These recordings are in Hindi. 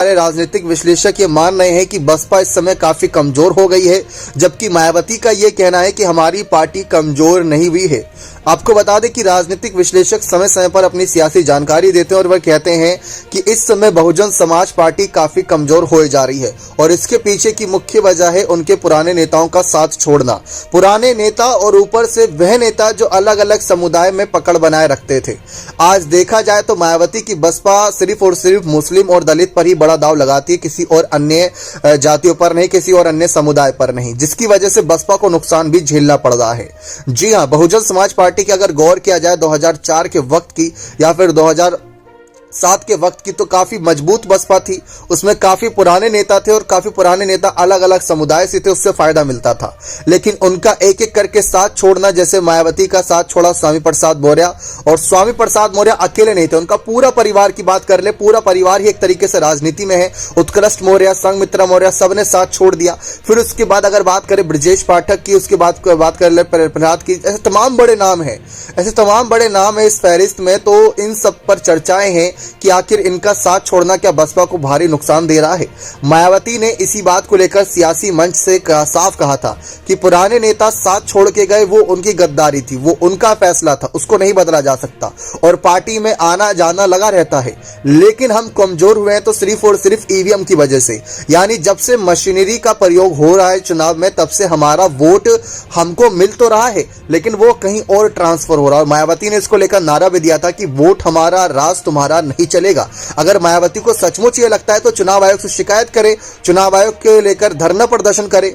राजनीतिक विश्लेषक ये मान रहे हैं कि बसपा इस समय काफी कमजोर हो गई है, जबकि मायावती का ये कहना है कि हमारी पार्टी कमजोर नहीं हुई है। आपको बता दें कि राजनीतिक विश्लेषक समय समय पर अपनी सियासी जानकारी देते हैं और वह कहते हैं कि इस समय बहुजन समाज पार्टी काफी कमजोर हो जा रही है और इसके पीछे की मुख्य वजह है उनके पुराने नेताओं का साथ छोड़ना। पुराने नेता और ऊपर से वह नेता जो अलग अलग समुदाय में पकड़ बनाए रखते थे। आज देखा जाए तो मायावती की बसपा सिर्फ और सिर्फ मुस्लिम और दलित पर ही बड़ा दाव लगाती है, किसी और अन्य जातियों पर नहीं, किसी और अन्य समुदाय पर नहीं, जिसकी वजह से बसपा को नुकसान भी झेलना पड़ रहा है। जी हां, बहुजन समाज पार्टी की अगर गौर किया जाए 2004 के वक्त की या फिर 2007 के वक्त की, तो काफी मजबूत बसपा थी। उसमें काफी पुराने नेता थे और काफी पुराने नेता अलग अलग समुदाय से थे, उससे फायदा मिलता था। लेकिन उनका एक एक करके साथ छोड़ना, जैसे मायावती का साथ छोड़ा स्वामी प्रसाद मौर्य, और स्वामी प्रसाद मौर्य अकेले नहीं थे, उनका पूरा परिवार की बात कर ले, पूरा परिवार ही एक तरीके से राजनीति में है। उत्कृष्ट मौर्य, संघमित्रा मौर्य, सबने साथ छोड़ दिया। फिर उसके बाद अगर बात करें ब्रजेश पाठक की, उसके बाद बात कर ले प्रहलाद की, ऐसे तमाम बड़े नाम है, ऐसे तमाम बड़े नाम है इस फहरिस्त में। तो इन सब पर चर्चाएं हैं कि आखिर इनका साथ छोड़ना क्या बसपा को भारी नुकसान दे रहा है। मायावती ने इसी बात को लेकर सियासी मंच से साफ कहा था कि पुराने नेता साथ छोड़ के गए, वो उनकी गद्दारी थी, वो उनका फैसला था, उसको नहीं बदला जा सकता और पार्टी में आना जाना लगा रहता है। लेकिन हम कमजोर हुए हैं तो सिर्फ और सिर्फ ईवीएम की वजह से, यानी जब से मशीनरी का प्रयोग हो रहा है चुनाव में, तब से हमारा वोट हमको मिल तो रहा है लेकिन वो कहीं और ट्रांसफर हो रहा है। और मायावती ने इसको लेकर नारा भी दिया था कि वोट हमारा, राज तुम्हारा नहीं चलेगा। अगर मायावती को सचमुच ये लगता है तो चुनाव आयोग से शिकायत करे, चुनाव आयोग के लेकर धरना प्रदर्शन करे,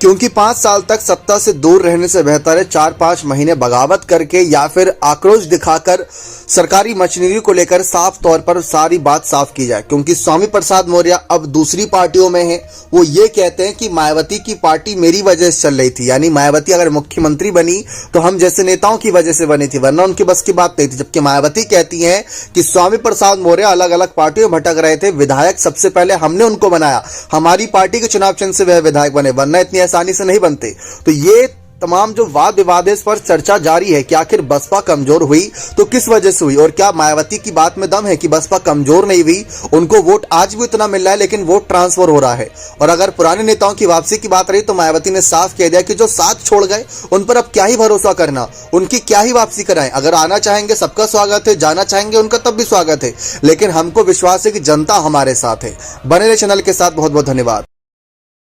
क्योंकि 5 साल तक सत्ता से दूर रहने से बेहतर है 4-5 महीने बगावत करके या फिर आक्रोश दिखाकर सरकारी मशीनरी को लेकर साफ तौर पर सारी बात साफ की जाए। क्योंकि स्वामी प्रसाद मौर्य अब दूसरी पार्टियों में है, वो ये कहते हैं कि मायावती की पार्टी मेरी वजह से चल रही थी, यानी मायावती अगर मुख्यमंत्री बनी तो हम जैसे नेताओं की वजह से बनी थी, वरना उनकी बस की बात नहीं थी। जबकि मायावती कहती हैं कि स्वामी प्रसाद मौर्य अलग अलग पार्टियों में भटक रहे थे, विधायक सबसे पहले हमने उनको बनाया, हमारी पार्टी के चुनाव चिन्ह से वह विधायक बने, वरना इतनी आसानी से नहीं बनते। तो ये तमाम जो वाद विवाद है, इस पर चर्चा जारी है कि आखिर बसपा कमजोर हुई तो किस वजह से हुई, और क्या मायावती की बात में दम है कि बसपा कमजोर नहीं हुई, उनको वोट आज भी उतना मिल रहा है लेकिन वोट ट्रांसफर हो रहा है। और अगर पुराने नेताओं की वापसी की बात रही तो मायावती ने साफ कह दिया कि जो साथ छोड़ गए उन पर अब क्या ही भरोसा करना, उनकी क्या ही वापसी कराएं। अगर आना चाहेंगे सबका स्वागत है, जाना चाहेंगे उनका तब भी स्वागत है, लेकिन हमको विश्वास है कि जनता हमारे साथ है। बने रहे चैनल के साथ, बहुत बहुत धन्यवाद।